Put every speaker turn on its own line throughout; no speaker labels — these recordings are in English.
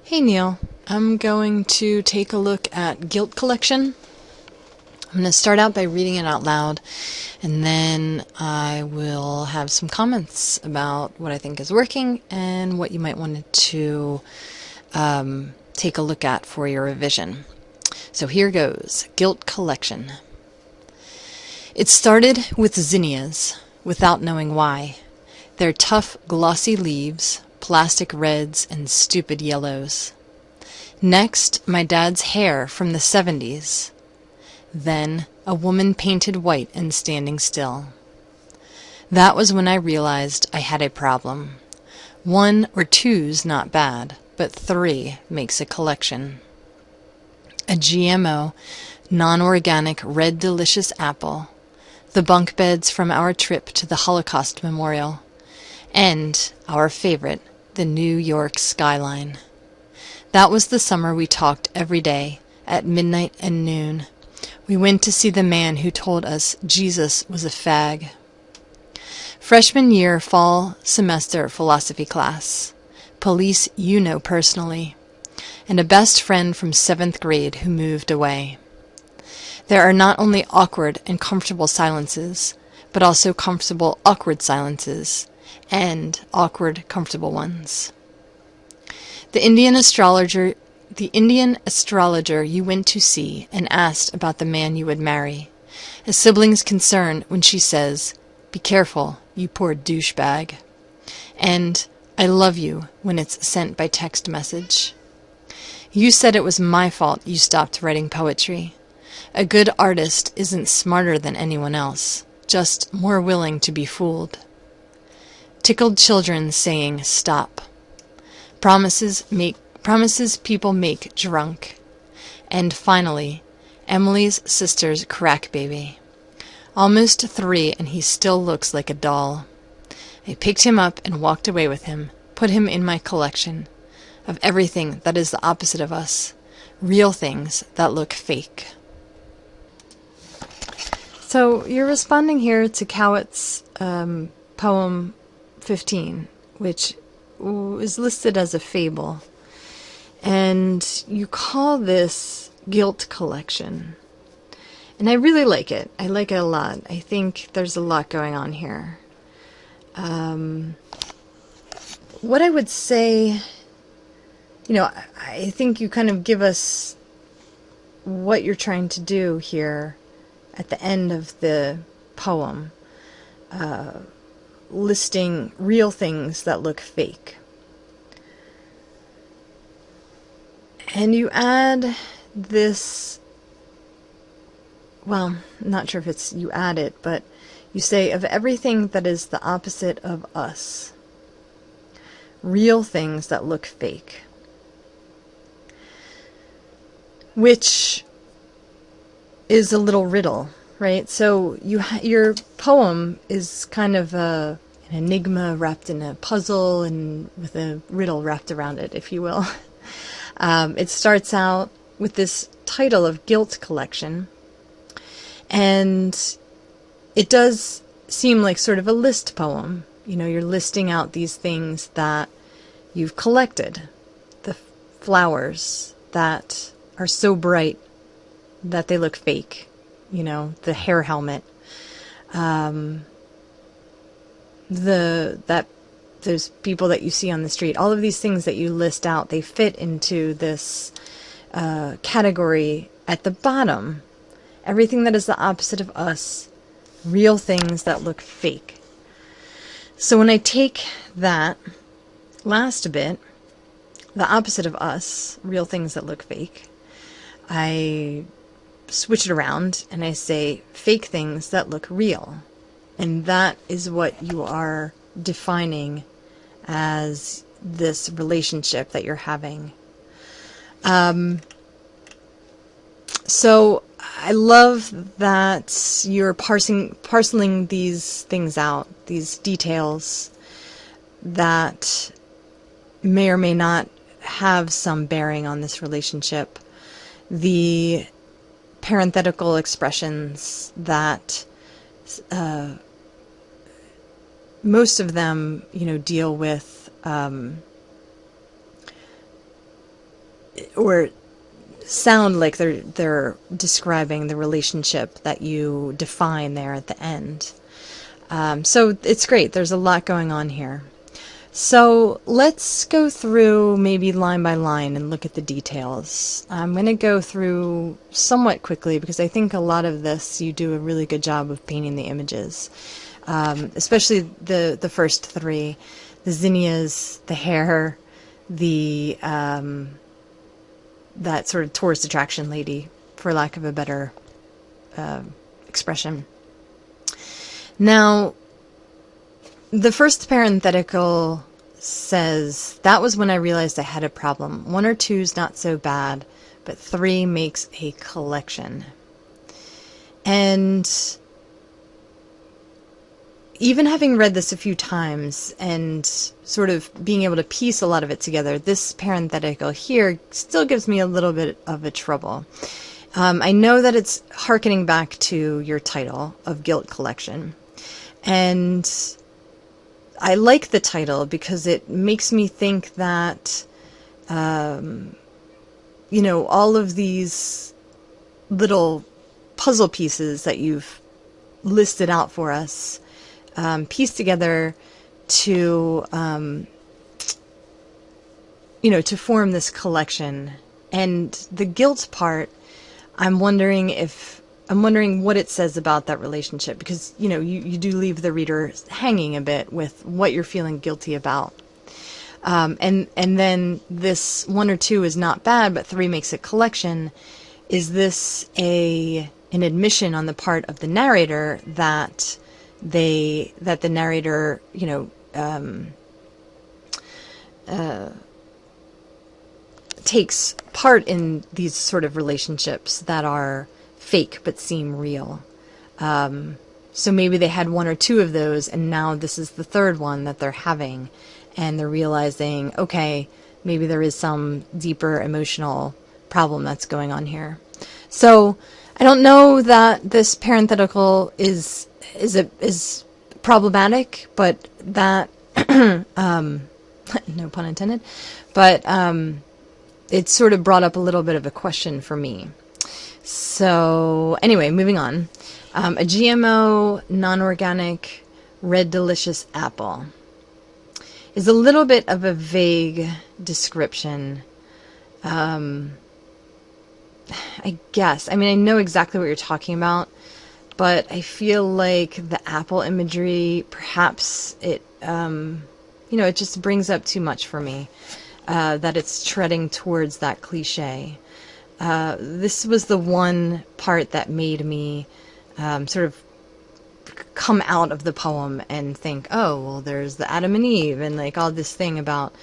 Hey Neil, I'm going to take a look at Guilt Collection. I'm going to start out by reading it out loud, and then I will have some comments about what I think is working and what you might want to take a look at for your revision. So here goes, Guilt Collection. It started with zinnias, without knowing why. Their tough, glossy leaves, plastic reds and stupid yellows. Next, my dad's hair from the 70s. Then, a woman painted white and standing still. That was when I realized I had a problem. 1 or 2's not bad, but 3 makes a collection. A GMO, non-organic red delicious apple, the bunk beds from our trip to the Holocaust Memorial, and our favorite, the New York skyline. That was the summer we talked every day, at midnight and noon. We went to see the man who told us Jesus was a fag. Freshman year fall semester philosophy class. Police you know personally. And a best friend from 7th grade who moved away. There are not only awkward and comfortable silences, but also comfortable awkward silences, and awkward comfortable ones. The Indian astrologer you went to see and asked about the man you would marry. A sibling's concern when she says, "Be careful, you poor douchebag." And "I love you" when it's sent by text message. You said it was my fault you stopped writing poetry. A good artist isn't smarter than anyone else, just more willing to be fooled. Tickled children saying stop. Promises people make drunk. And finally, Emily's sister's crack baby. Almost 3 and he still looks like a doll. I picked him up and walked away with him, put him in my collection of everything that is the opposite of us, real things that look fake. So you're responding here to Cowatt's poem 15, which is listed as a fable. And you call this Guilt Collection. And I really like it. I like it a lot. I think there's a lot going on here. What I would say, I think you kind of give us what you're trying to do here at the end of the poem, listing real things that look fake. And you add this, well, I'm not sure if it's you add it, but you say, of everything that is the opposite of us, real things that look fake. Which is a little riddle, right? So your poem is kind of an enigma wrapped in a puzzle and with a riddle wrapped around it, if you will. It starts out with this title of Guilt Collection, and it does seem like sort of a list poem. You're listing out these things that you've collected, the flowers that are so bright that they look fake, the hair helmet, those people that you see on the street, all of these things that you list out, they fit into this category at the bottom. Everything that is the opposite of us, real things that look fake. So when I take that last bit, the opposite of us, real things that look fake, I switch it around and I say fake things that look real. And that is what you are defining as this relationship that you're having. So I love that you're parceling these things out, these details that may or may not have some bearing on this relationship. The parenthetical expressions that most of them, deal with or sound like they're describing the relationship that you define there at the end. So it's great. There's a lot going on here. So let's go through maybe line by line and look at the details. I'm going to go through somewhat quickly because I think a lot of this you do a really good job of painting the images, especially the first three, the zinnias, the hair, the that sort of tourist attraction lady, for lack of a better expression. Now, the first parenthetical says, that was when I realized I had a problem. 1 or 2's not so bad, but 3 makes a collection. And even having read this a few times and sort of being able to piece a lot of it together, this parenthetical here still gives me a little bit of a trouble. I know that it's hearkening back to your title of Guilt Collection. And I like the title because it makes me think that, you know, all of these little puzzle pieces that you've listed out for us, pieced together to, you know, to form this collection. And the guilt part, I'm wondering what it says about that relationship, because, you know, you do leave the reader hanging a bit with what you're feeling guilty about. And then this 1 or 2 is not bad, but 3 makes a collection. Is this an admission on the part of the narrator that the narrator, you know, takes part in these sort of relationships that are fake but seem real? So maybe they had 1 or 2 of those, and now this is the third one that they're having, and they're realizing, okay, maybe there is some deeper emotional problem that's going on here. So I don't know that this parenthetical is problematic, but that no pun intended, but it sort of brought up a little bit of a question for me. So anyway, moving on. A GMO, non-organic, red delicious apple is a little bit of a vague description. I guess. I mean, I know exactly what you're talking about, but I feel like the apple imagery, perhaps it, you know, it just brings up too much for me, that it's treading towards that cliche. This was the one part that made me sort of come out of the poem and think, oh, well, there's the Adam and Eve and like all this thing about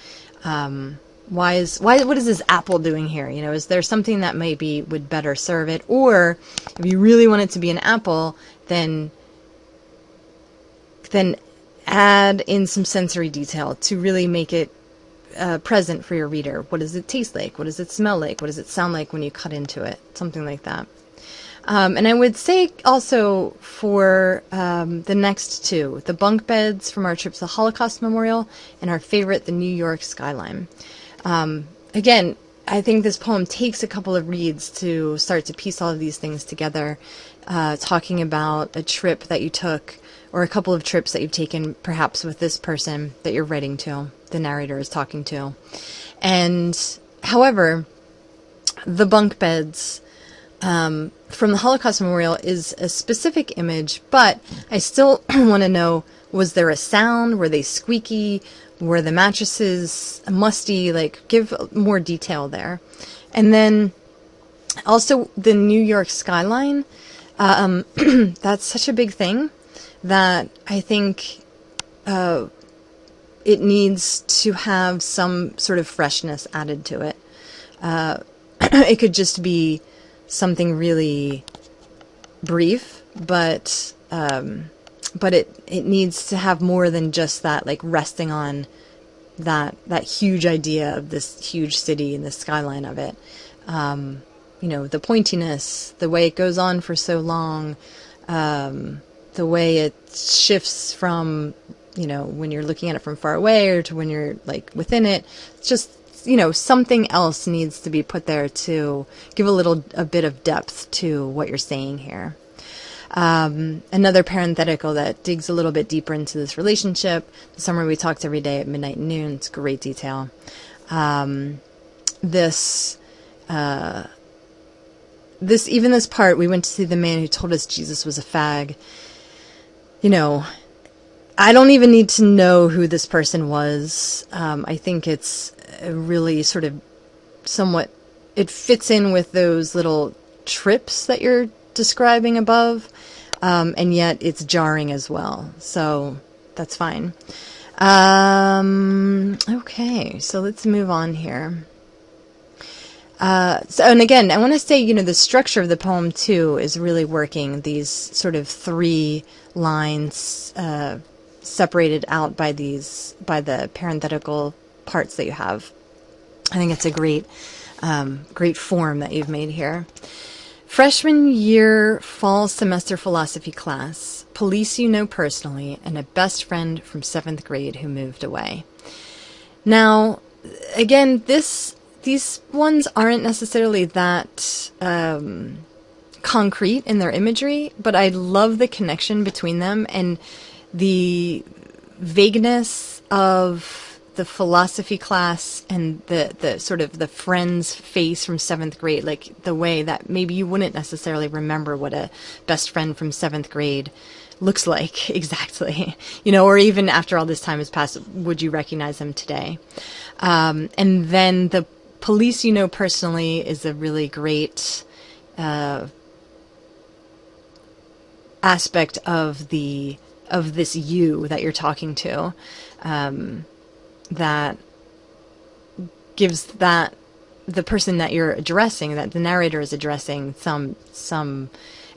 what is this apple doing here? You know, is there something that maybe would better serve it? Or if you really want it to be an apple, then add in some sensory detail to really make it present for your reader. What does it taste like? What does it smell like? What does it sound like when you cut into it? Something like that. And I would say also for the next 2, the bunk beds from our trip to the Holocaust Memorial, and our favorite, the New York skyline. Again, I think this poem takes a couple of reads to start to piece all of these things together, talking about a trip that you took, or a couple of trips that you've taken, perhaps with this person that you're writing to, the narrator is talking to. And however, the bunk beds from the Holocaust Memorial is a specific image, but I still want to know, was there a sound? Were they squeaky? Were the mattresses musty? Like, give more detail there. And then also the New York skyline, that's such a big thing that I think it needs to have some sort of freshness added to it. It could just be something really brief, but it needs to have more than just that, like resting on that huge idea of this huge city and the skyline of it. You know, the pointiness, the way it goes on for so long, the way it shifts from, you know, when you're looking at it from far away or to when you're like within it. It's just something else needs to be put there to give a bit of depth to what you're saying here. Another parenthetical that digs a little bit deeper into this relationship. The summer we talked every day at midnight and noon. It's great detail. This part, we went to see the man who told us Jesus was a fag. I don't even need to know who this person was. I think it's really sort of somewhat, it fits in with those little trips that you're describing above, and yet it's jarring as well. So that's fine. Okay, so let's move on here. And again, I want to say, the structure of the poem too is really working. These sort of 3 lines, separated out by the parenthetical parts that you have. I think it's a great form that you've made here. Freshman year fall semester philosophy class, police you know personally, and a best friend from 7th grade who moved away. Now, again, these ones aren't necessarily that concrete in their imagery, but I love the connection between them and the vagueness of the philosophy class and the sort of the friend's face from 7th grade, like the way that maybe you wouldn't necessarily remember what a best friend from 7th grade looks like exactly, or even after all this time has passed, would you recognize them today? And then the police you know personally is a really great aspect of this you that you're talking to, that gives that the person that you're addressing, that the narrator is addressing, some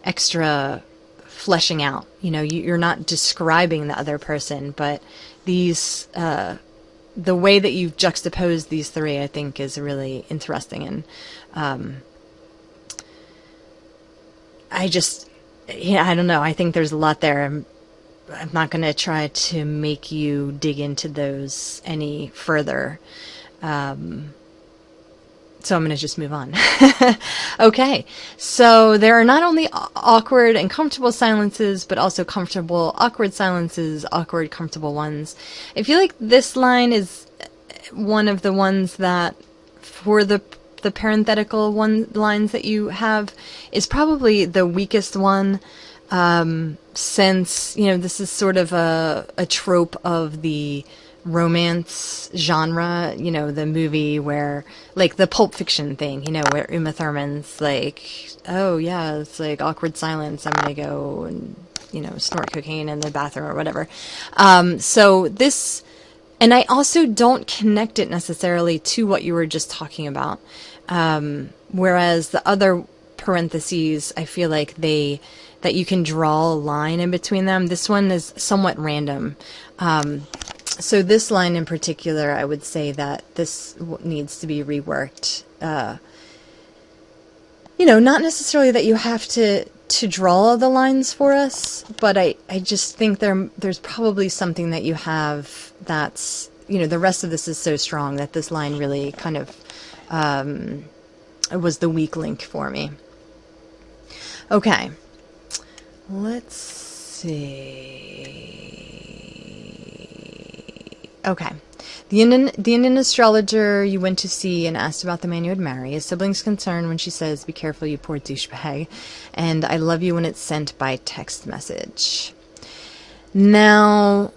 extra fleshing out. You're not describing the other person, but these the way that you've juxtaposed these 3, I think, is really interesting. And I don't know. I think there's a lot there. I'm not going to try to make you dig into those any further. So I'm going to just move on. Okay. So there are not only awkward and comfortable silences, but also comfortable, awkward silences, awkward, comfortable ones. I feel like this line is one of the ones that, for the parenthetical lines that you have, is probably the weakest one. Since, this is sort of a trope of the romance genre, the movie where, like the Pulp Fiction thing, where Uma Thurman's like, oh yeah, it's like awkward silence, I'm gonna go and, snort cocaine in the bathroom or whatever. So this, and I also don't connect it necessarily to what you were just talking about. Whereas the other parentheses, I feel like that you can draw a line in between them. This one is somewhat random. So this line in particular, I would say that this needs to be reworked. Not necessarily that you have to draw the lines for us, but I just think there's probably something that you have that's, the rest of this is so strong that this line really kind of was the weak link for me. Okay. Let's see. Okay. The Indian astrologer you went to see and asked about the man you would marry. His siblings concerned when she says, "Be careful, you poor douchebag," and "I love you" when it's sent by text message. Now,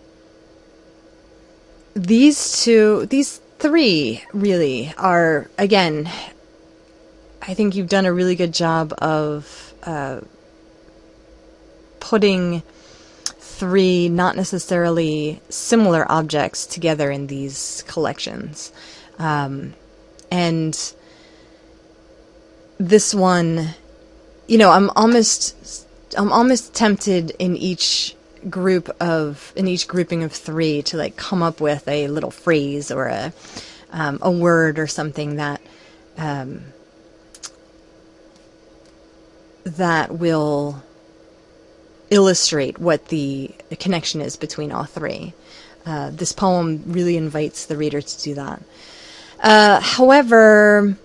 these 3 really are, again, I think you've done a really good job of putting 3 not necessarily similar objects together in these collections. And this one, I'm almost tempted in each grouping of 3 to like come up with a little phrase or a word or something that will illustrate what the connection is between all 3. This poem really invites the reader to do that. However,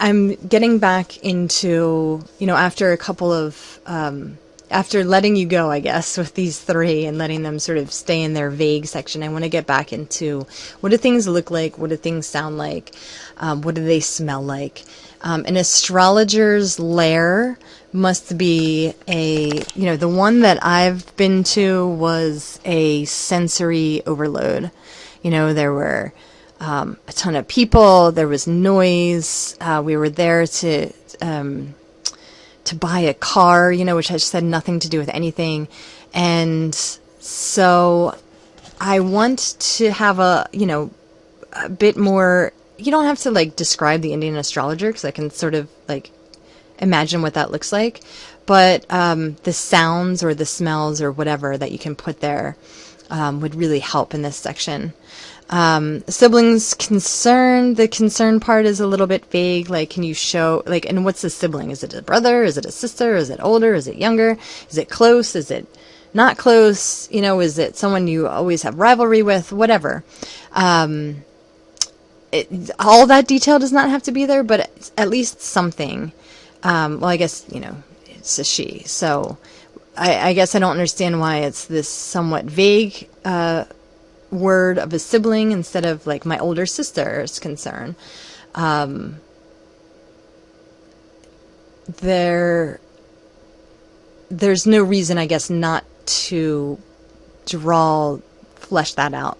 I'm getting back into, after a couple of, after letting you go, I guess, with these three and letting them sort of stay in their vague section, I want to get back into what do things look like? What do things sound like? What do they smell like? An astrologer's lair must be the one that I've been to was a sensory overload. There were a ton of people. There was noise. We were there to buy a car, which just had nothing to do with anything. And so I want to have a bit more. You don't have to describe the Indian astrologer because I can sort of imagine what that looks like. But the sounds or the smells or whatever that you can put there would really help in this section. Siblings concern, the concern part is a little bit vague. Can you show, and what's the sibling? Is it a brother? Is it a sister? Is it older? Is it younger? Is it close? Is it not close? Is it someone you always have rivalry with? Whatever. All that detail does not have to be there, but at least something. Well, I guess, it's a she. So I guess I don't understand why it's this somewhat vague, word of a sibling instead of my older sister's concern. There's no reason, I guess, not to flesh that out.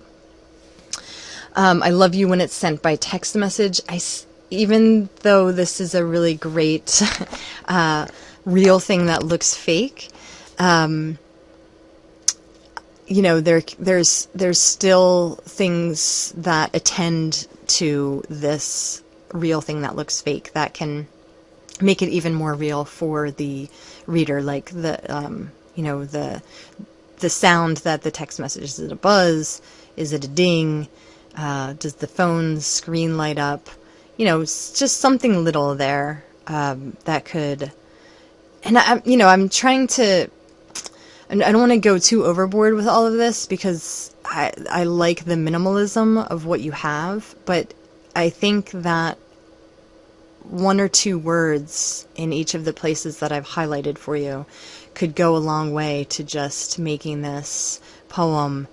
I love you when it's sent by text message. Even though this is a really great real thing that looks fake, there's still things that attend to this real thing that looks fake that can make it even more real for the reader, like the sound that the text message, is it a buzz, is it a ding, does the phone screen light up, it's just something little there that could, and I'm trying to, and I don't want to go too overboard with all of this because I like the minimalism of what you have, but I think that one or two words in each of the places that I've highlighted for you could go a long way to just making this poem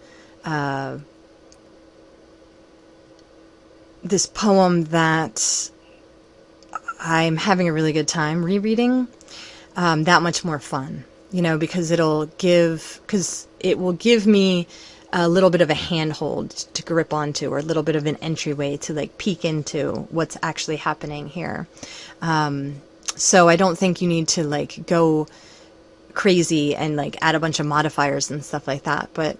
that I'm having a really good time rereading, that much more fun, because it will give me a little bit of a handhold to grip onto, or a little bit of an entryway to peek into what's actually happening here. So I don't think you need to go crazy and add a bunch of modifiers and stuff like that, but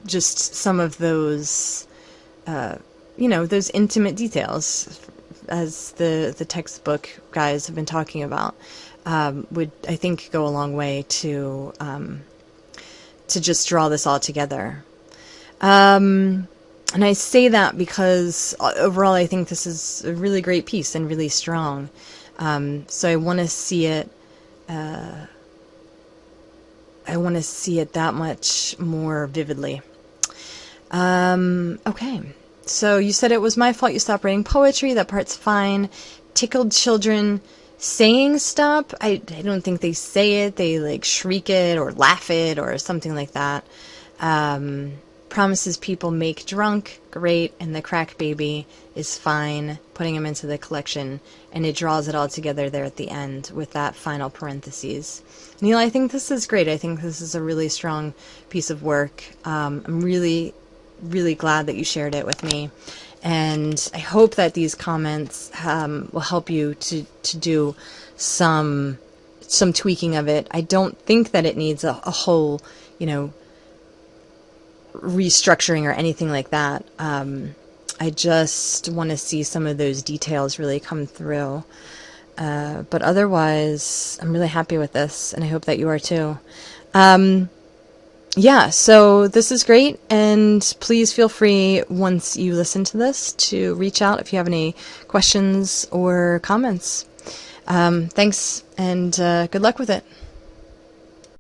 just some of those those intimate details, as the textbook guys have been talking about, would, I think, go a long way to just draw this all together. And I say that because overall I think this is a really great piece and really strong. So I want to see it that much more vividly. Okay. So you said it was my fault you stopped writing poetry. That part's fine. Tickled children saying stop. I don't think they say it. They shriek it or laugh it or something like that. Promises people make drunk. Great. And the crack baby is fine. Putting him into the collection. And it draws it all together there at the end with that final parentheses. Neil, I think this is great. I think this is a really strong piece of work. I'm really glad that you shared it with me, and I hope that these comments will help you to do some tweaking of it. I don't think that it needs a whole restructuring or anything like that. I just want to see some of those details really come through, but otherwise I'm really happy with this, and I hope that you are too. Yeah, so this is great, and please feel free, once you listen to this, to reach out if you have any questions or comments. Thanks, and good luck with it.